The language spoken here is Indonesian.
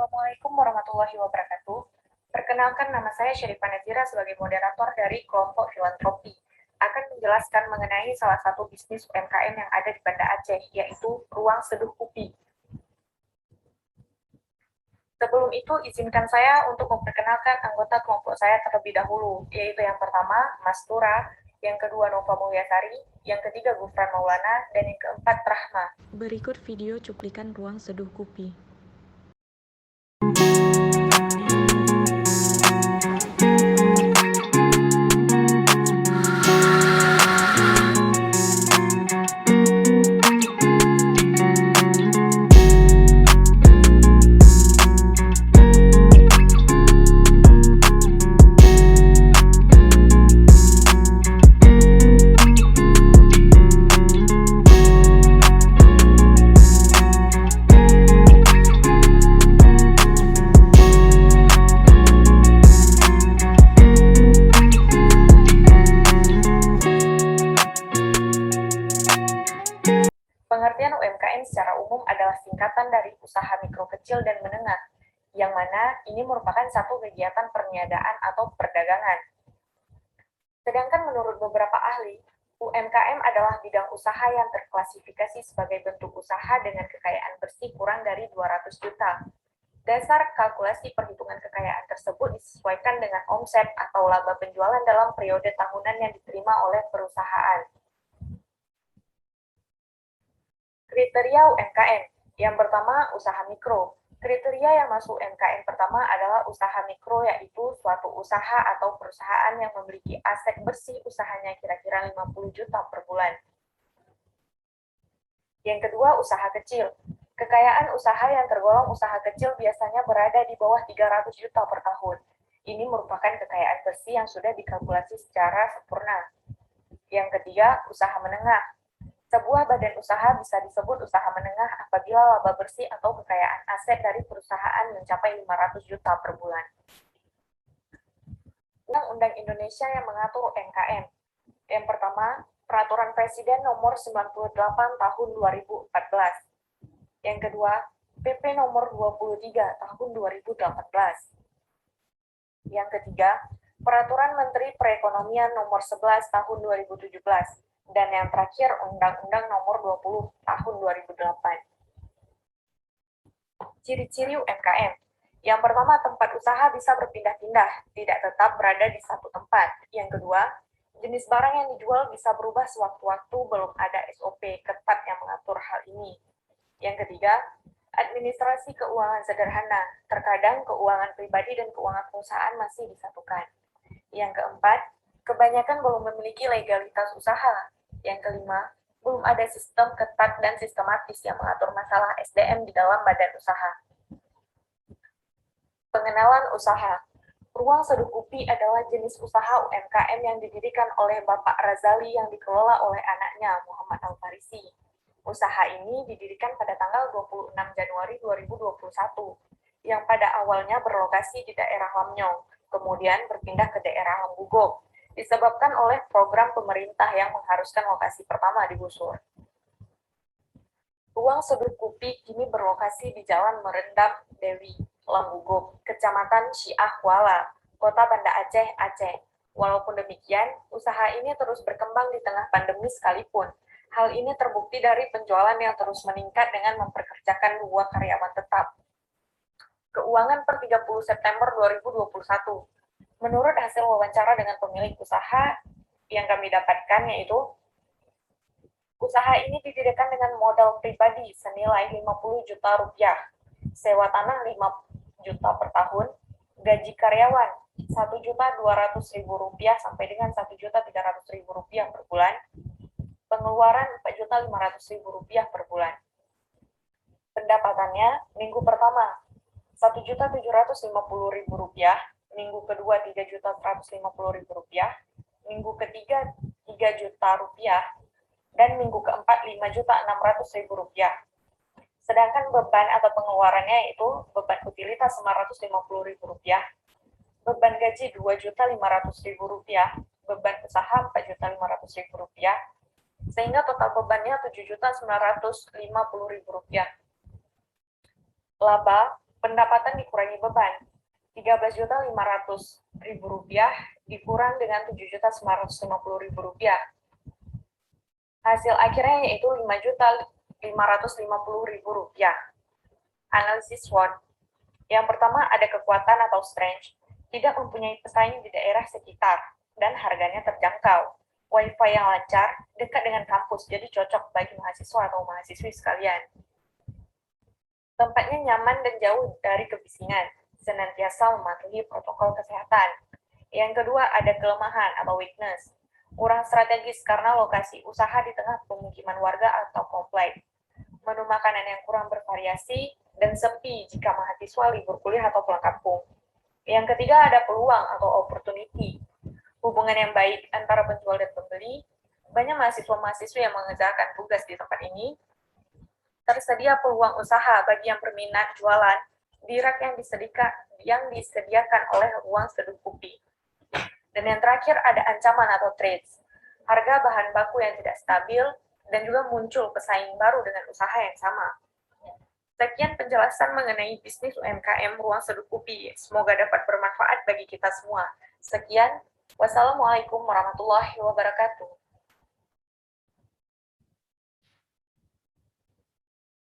Assalamualaikum warahmatullahi wabarakatuh. Perkenalkan, nama saya Syarifah Nazira sebagai moderator dari kelompok filantropi. Akan menjelaskan mengenai salah satu bisnis UMKM yang ada di Banda Aceh, yaitu Ruang Seduh Kopi. Sebelum itu, izinkan saya untuk memperkenalkan anggota kelompok saya terlebih dahulu, yaitu yang pertama, Mas Tura, yang kedua, Nova Mulyasari, yang ketiga, Gufran Maulana, dan yang keempat, Rahma. Berikut video cuplikan Ruang Seduh Kopi. Pengertian UMKM secara umum adalah singkatan dari usaha mikro kecil dan menengah, yang mana ini merupakan satu kegiatan perniagaan atau perdagangan. Sedangkan menurut beberapa ahli, UMKM adalah bidang usaha yang terklasifikasi sebagai bentuk usaha dengan kekayaan bersih kurang dari 200 juta. Dasar kalkulasi perhitungan kekayaan tersebut disesuaikan dengan omset atau laba penjualan dalam periode tahunan yang diterima oleh perusahaan. Kriteria UMKM. Yang pertama, usaha mikro. Kriteria yang masuk UMKM pertama adalah usaha mikro, yaitu suatu usaha atau perusahaan yang memiliki aset bersih usahanya kira-kira 50 juta per bulan. Yang kedua, usaha kecil. Kekayaan usaha yang tergolong usaha kecil biasanya berada di bawah 300 juta per tahun. Ini merupakan kekayaan bersih yang sudah dikalkulasi secara sempurna. Yang ketiga, usaha menengah. Sebuah badan usaha bisa disebut usaha menengah apabila laba bersih atau kekayaan aset dari perusahaan mencapai 500 juta per bulan. Undang-Undang Indonesia yang mengatur UMKM. Yang pertama, Peraturan Presiden Nomor 98 Tahun 2014. Yang kedua, PP Nomor 23 Tahun 2018. Yang ketiga, Peraturan Menteri Perekonomian Nomor 11 Tahun 2017. Dan yang terakhir, Undang-Undang Nomor 20 Tahun 2008. Ciri-ciri UMKM. Yang pertama, tempat usaha bisa berpindah-pindah, tidak tetap berada di satu tempat. Yang kedua, jenis barang yang dijual bisa berubah sewaktu-waktu, belum ada SOP ketat yang mengatur hal ini. Yang ketiga, administrasi keuangan sederhana. Terkadang keuangan pribadi dan keuangan perusahaan masih disatukan. Yang keempat, kebanyakan belum memiliki legalitas usaha. Yang kelima, belum ada sistem ketat dan sistematis yang mengatur masalah SDM di dalam badan usaha. Pengenalan usaha. Ruang Seduh Kopi adalah jenis usaha UMKM yang didirikan oleh Bapak Razali yang dikelola oleh anaknya, Muhammad Al-Farisi. Usaha ini didirikan pada tanggal 26 Januari 2021, yang pada awalnya berlokasi di daerah Lamnyong, kemudian berpindah ke daerah Lembugok, disebabkan oleh program pemerintah yang mengharuskan lokasi pertama digusur. Ruang Seduh Kopi kini berlokasi di Jalan Merendam Dewi, Lembugok, Kecamatan Syiah Kuala, Kota Banda Aceh, Aceh. Walaupun demikian, usaha ini terus berkembang di tengah pandemi sekalipun. Hal ini terbukti dari penjualan yang terus meningkat dengan memperkerjakan 2 karyawan tetap. Keuangan per 30 September 2021. Menurut hasil wawancara dengan pemilik usaha yang kami dapatkan, yaitu usaha ini didirikan dengan modal pribadi senilai 50 juta rupiah, sewa tanah 5 juta per tahun, gaji karyawan 1.200.000 rupiah sampai dengan 1.300.000 rupiah per bulan, pengeluaran 4.500.000 rupiah per bulan. Pendapatannya, minggu pertama 1.750.000 rupiah, minggu kedua 3.150.000 rupiah, minggu ketiga 3 juta rupiah, dan minggu keempat 5.600.000 rupiah. Sedangkan beban atau pengeluarannya yaitu beban utilitas 950.000 rupiah, beban gaji 2.500.000 rupiah, beban usaha 4.500.000 rupiah, sehingga total bebannya 7.950.000 rupiah. Laba Pendapatan dikurangi beban. Rp13.500.000 dikurang dengan Rp7.950.000. Hasil akhirnya yaitu Rp5.550.000. Analisis SWOT. Yang pertama ada kekuatan atau strength. Tidak mempunyai pesaing di daerah sekitar dan harganya terjangkau. Wi-Fi yang lancar, dekat dengan kampus, jadi cocok bagi mahasiswa atau mahasiswi sekalian. Tempatnya nyaman dan jauh dari kebisingan, senantiasa mematuhi protokol kesehatan. Yang kedua, ada kelemahan atau weakness. Kurang strategis karena lokasi usaha di tengah pemukiman warga atau komplek. Menu makanan yang kurang bervariasi dan sepi jika mahasiswa libur kuliah atau pulang kampung. Yang ketiga, ada peluang atau opportunity. Hubungan yang baik antara penjual dan pembeli. Banyak mahasiswa-mahasiswa yang mengerjakan tugas di tempat ini. Tersedia peluang usaha bagi yang berminat jualan di rak yang disediakan oleh ruang seduh kopi. Dan yang terakhir ada ancaman atau threats. Harga bahan baku yang tidak stabil dan juga muncul pesaing baru dengan usaha yang sama. Sekian penjelasan mengenai bisnis UMKM Ruang Seduh Kopi. Semoga dapat bermanfaat bagi kita semua. Sekian, wassalamualaikum warahmatullahi wabarakatuh.